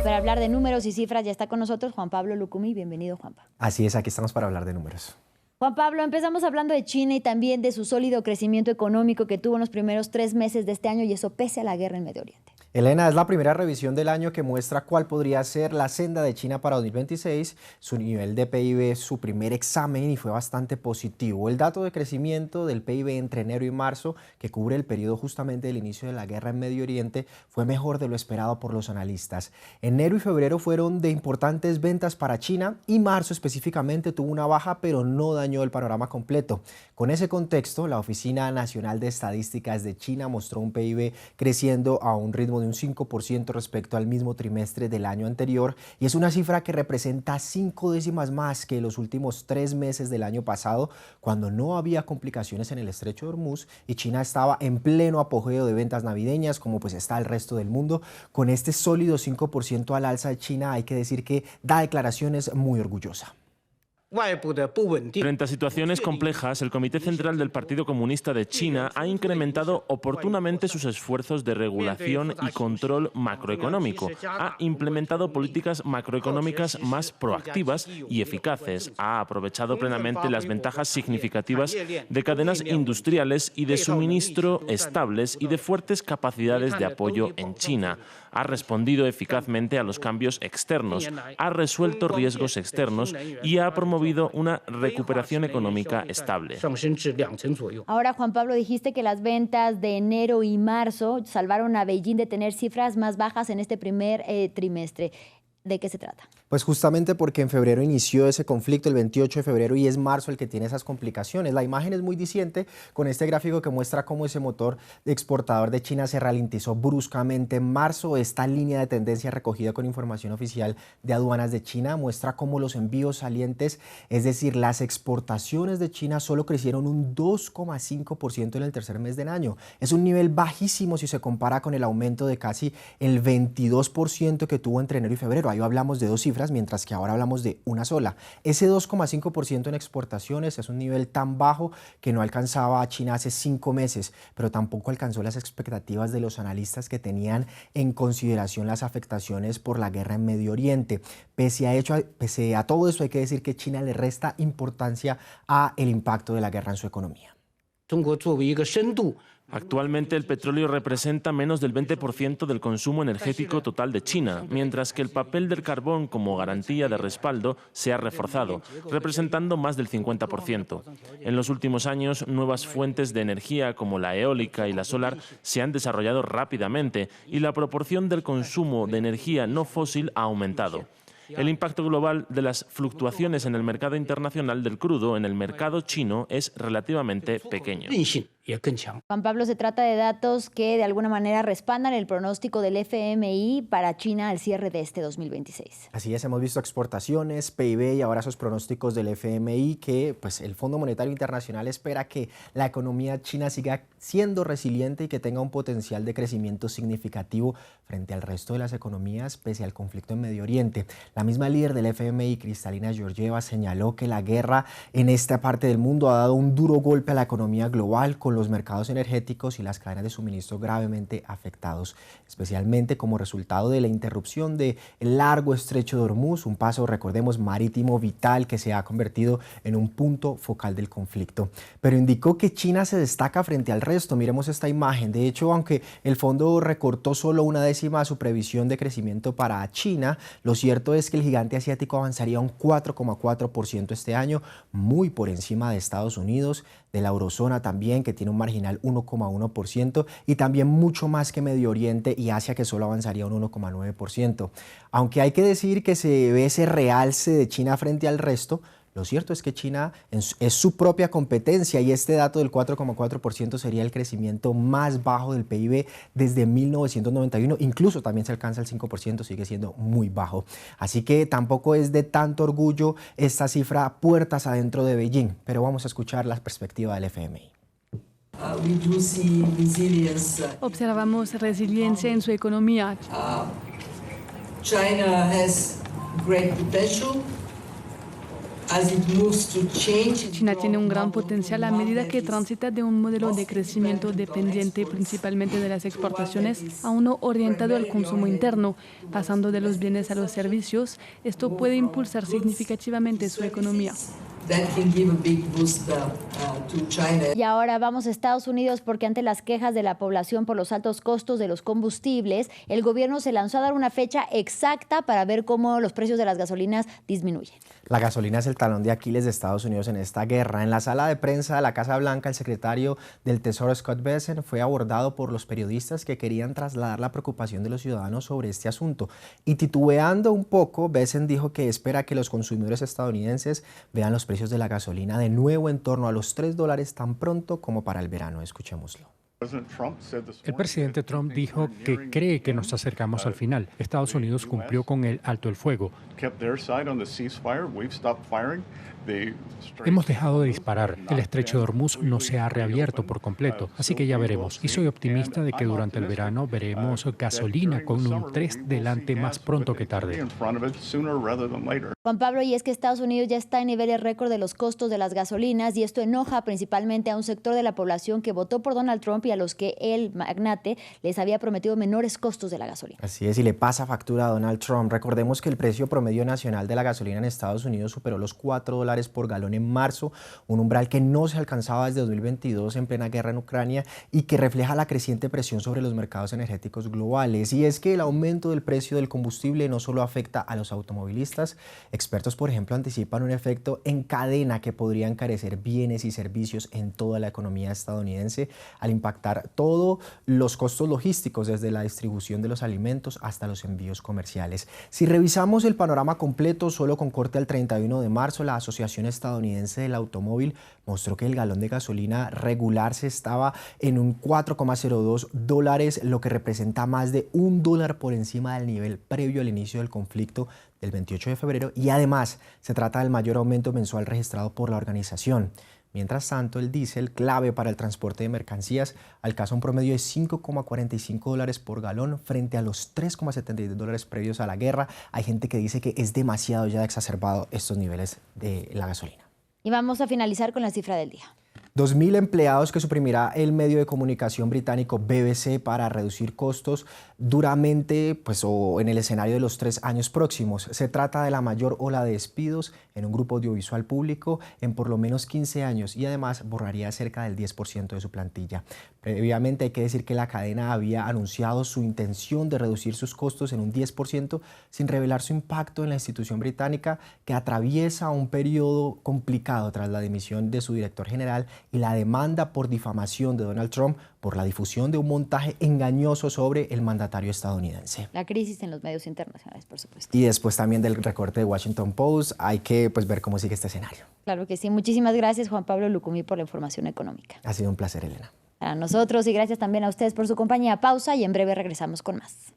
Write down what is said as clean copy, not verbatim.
Para hablar de números y cifras ya está con nosotros Juan Pablo Lucumí. Bienvenido, Juanpa. Así es, aquí estamos para hablar de números. Juan Pablo, empezamos hablando de China y también de su sólido crecimiento económico que tuvo en los primeros 3 meses de este año, y eso pese a la guerra en Medio Oriente. Elena, es la primera revisión del año que muestra cuál podría ser la senda de China para 2026. Su nivel de PIB es su primer examen y fue bastante positivo. El dato de crecimiento del PIB entre enero y marzo, que cubre el periodo justamente del inicio de la guerra en Medio Oriente, fue mejor de lo esperado por los analistas. Enero y febrero fueron de importantes ventas para China y marzo específicamente tuvo una baja, pero no dañó el panorama completo. Con ese contexto, la Oficina Nacional de Estadísticas de China mostró un PIB creciendo a un ritmo de un 5% respecto al mismo trimestre del año anterior, y es una cifra que representa 5 décimas más que los últimos 3 meses del año pasado, cuando no había complicaciones en el estrecho de Hormuz y China estaba en pleno apogeo de ventas navideñas, como pues está el resto del mundo. Con este sólido 5% al alza de China, hay que decir que da declaraciones muy orgullosa. Frente a situaciones complejas, el Comité Central del Partido Comunista de China ha incrementado oportunamente sus esfuerzos de regulación y control macroeconómico, ha implementado políticas macroeconómicas más proactivas y eficaces, ha aprovechado plenamente las ventajas significativas de cadenas industriales y de suministro estables y de fuertes capacidades de apoyo en China, ha respondido eficazmente a los cambios externos, ha resuelto riesgos externos y ha promovido una recuperación económica estable. Ahora, Juan Pablo, dijiste que las ventas de enero y marzo salvaron a Beijing de tener cifras más bajas en este primer trimestre. ¿De qué se trata? Pues justamente porque en febrero inició ese conflicto, el 28 de febrero, y es marzo el que tiene esas complicaciones. La imagen es muy diciente con este gráfico que muestra cómo ese motor exportador de China se ralentizó bruscamente en marzo. Esta línea de tendencia recogida con información oficial de aduanas de China muestra cómo los envíos salientes, es decir, las exportaciones de China, solo crecieron un 2,5% en el tercer mes del año. Es un nivel bajísimo si se compara con el aumento de casi el 22% que tuvo entre enero y febrero. Ahí hablamos de 2 cifras, mientras que ahora hablamos de una sola. Ese 2,5% en exportaciones es un nivel tan bajo que no alcanzaba a China hace 5 meses, pero tampoco alcanzó las expectativas de los analistas que tenían en consideración las afectaciones por la guerra en Medio Oriente. Pese a todo eso, hay que decir que China le resta importancia a el impacto de la guerra en su economía. Actualmente el petróleo representa menos del 20% del consumo energético total de China, mientras que el papel del carbón como garantía de respaldo se ha reforzado, representando más del 50%. En los últimos años, nuevas fuentes de energía como la eólica y la solar se han desarrollado rápidamente y la proporción del consumo de energía no fósil ha aumentado. El impacto global de las fluctuaciones en el mercado internacional del crudo en el mercado chino es relativamente pequeño. Juan Pablo, se trata de datos que de alguna manera respaldan el pronóstico del FMI para China al cierre de este 2026. Así es, hemos visto exportaciones, PIB y ahora esos pronósticos del FMI que pues, el Fondo Monetario Internacional espera que la economía china siga siendo resiliente y que tenga un potencial de crecimiento significativo frente al resto de las economías pese al conflicto en Medio Oriente. La misma líder del FMI, Kristalina Georgieva, señaló que la guerra en esta parte del mundo ha dado un duro golpe a la economía global, con los mercados energéticos y las cadenas de suministro gravemente afectados, especialmente como resultado de la interrupción del largo estrecho de Hormuz, un paso, recordemos, marítimo vital que se ha convertido en un punto focal del conflicto. Pero indicó que China se destaca frente al resto. Miremos esta imagen. De hecho, aunque el fondo recortó solo 1/10 su previsión de crecimiento para China, lo cierto es que el gigante asiático avanzaría un 4,4% este año, muy por encima de Estados Unidos, de la eurozona también, que tiene un marginal 1,1%, y también mucho más que Medio Oriente y Asia, que solo avanzaría un 1,9%. Aunque hay que decir que se ve ese realce de China frente al resto, lo cierto es que China es su propia competencia, y este dato del 4,4% sería el crecimiento más bajo del PIB desde 1991. Incluso también se alcanza el 5%, sigue siendo muy bajo. Así que tampoco es de tanto orgullo esta cifra puertas adentro de Beijing, pero vamos a escuchar la perspectiva del FMI. Observamos resiliencia en su economía. China has great potential. China tiene un gran potencial a medida que transita de un modelo de crecimiento dependiente principalmente de las exportaciones a uno orientado al consumo interno, pasando de los bienes a los servicios. Esto puede impulsar significativamente su economía. Y ahora vamos a Estados Unidos porque ante las quejas de la población por los altos costos de los combustibles, el gobierno se lanzó a dar una fecha exacta para ver cómo los precios de las gasolinas disminuyen. La gasolina es el talón de Aquiles de Estados Unidos en esta guerra. En la sala de prensa de la Casa Blanca, el secretario del Tesoro Scott Bessent fue abordado por los periodistas que querían trasladar la preocupación de los ciudadanos sobre este asunto. Y titubeando un poco, Bessent dijo que espera que los consumidores estadounidenses vean los precios de la gasolina de nuevo en torno a los $3 tan pronto como para el verano. Escuchémoslo. El presidente Trump dijo que cree que nos acercamos al final. Estados Unidos cumplió con el alto el fuego. Hemos dejado de disparar. El estrecho de Hormuz no se ha reabierto por completo, así que ya veremos. Y soy optimista de que durante el verano veremos gasolina con un 3 delante más pronto que tarde. Juan Pablo, y es que Estados Unidos ya está en niveles récord de los costos de las gasolinas y esto enoja principalmente a un sector de la población que votó por Donald Trump y a los que el magnate les había prometido menores costos de la gasolina. Así es, y le pasa factura a Donald Trump. Recordemos que el precio promedio nacional de la gasolina en Estados Unidos superó los $4 por galón en marzo, un umbral que no se alcanzaba desde 2022 en plena guerra en Ucrania y que refleja la creciente presión sobre los mercados energéticos globales. Y es que el aumento del precio del combustible no solo afecta a los automovilistas, expertos, por ejemplo, anticipan un efecto en cadena que podría encarecer bienes y servicios en toda la economía estadounidense al impactar todos los costos logísticos, desde la distribución de los alimentos hasta los envíos comerciales. Si revisamos el panorama completo, solo con corte al 31 de marzo, la Asociación Estadounidense del Automóvil mostró que el galón de gasolina regular se estaba en un $4,02, lo que representa más de $1 por encima del nivel previo al inicio del conflicto del 28 de febrero y además se trata del mayor aumento mensual registrado por la organización. Mientras tanto, el diésel, clave para el transporte de mercancías, alcanza un promedio de $5,45 por galón frente a los $3,72 previos a la guerra. Hay gente que dice que es demasiado ya exacerbado estos niveles de la gasolina. Y vamos a finalizar con la cifra del día. 2.000 empleados que suprimirá el medio de comunicación británico BBC para reducir costos duramente o en el escenario de los 3 años próximos. Se trata de la mayor ola de despidos en un grupo audiovisual público en por lo menos 15 años y además borraría cerca del 10% de su plantilla. Previamente hay que decir que la cadena había anunciado su intención de reducir sus costos en un 10% sin revelar su impacto en la institución británica, que atraviesa un periodo complicado tras la dimisión de su director general y la demanda por difamación de Donald Trump por la difusión de un montaje engañoso sobre el mandatario estadounidense. La crisis en los medios internacionales, por supuesto. Y después también del recorte de Washington Post, hay que ver cómo sigue este escenario. Claro que sí. Muchísimas gracias, Juan Pablo Lucumí, por la información económica. Ha sido un placer, Elena. Para nosotros y gracias también a ustedes por su compañía. Pausa y en breve regresamos con más.